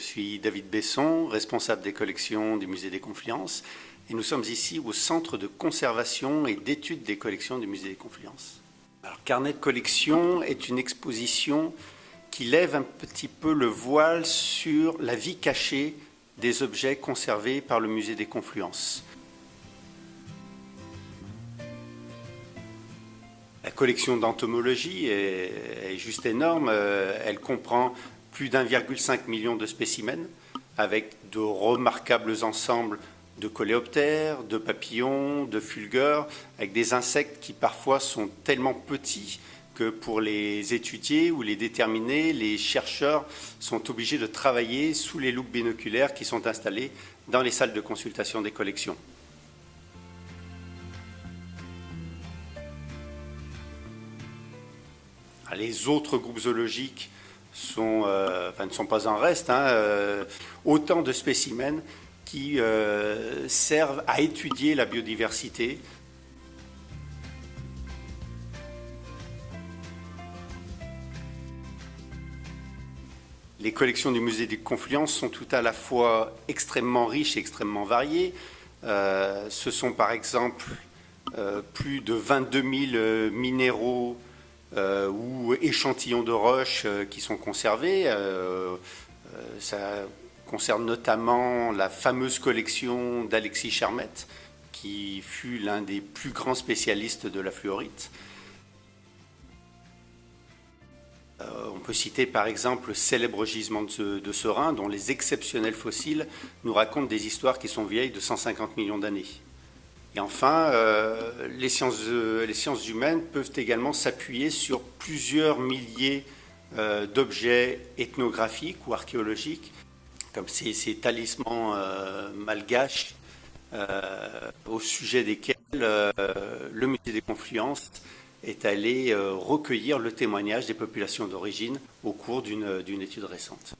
suis David Besson, responsable des collections du Musée des Confluences, et nous sommes ici au Centre de conservation et d'études des collections du Musée des Confluences. Alors, Carnet de collection est une exposition qui lève un petit peu le voile sur la vie cachée des objets conservés par le Musée des Confluences. La collection d'entomologie est juste énorme. Elle comprend plus d'1,5 million de spécimens avec de remarquables ensembles de coléoptères, de papillons, de fulgures, avec des insectes qui parfois sont tellement petits que pour les étudier ou les déterminer, les chercheurs sont obligés de travailler sous les loupes binoculaires qui sont installées dans les salles de consultation des collections. Les autres groupes zoologiques ne sont pas en reste. Autant de spécimens qui servent à étudier la biodiversité. Les collections du Musée des Confluences sont tout à la fois extrêmement riches et extrêmement variées. Ce sont par exemple plus de 22 000 minéraux ou échantillons de roches qui sont conservés. Ça concerne notamment la fameuse collection d'Alexis Charmette, qui fut l'un des plus grands spécialistes de la fluorite. On peut citer par exemple le célèbre gisement de Serein, dont les exceptionnels fossiles nous racontent des histoires qui sont vieilles de 150 millions d'années. Et enfin, les sciences humaines peuvent également s'appuyer sur plusieurs milliers d'objets ethnographiques ou archéologiques, comme ces talismans malgaches, au sujet desquels le Musée des Confluences est allé recueillir le témoignage des populations d'origine au cours d'une étude récente.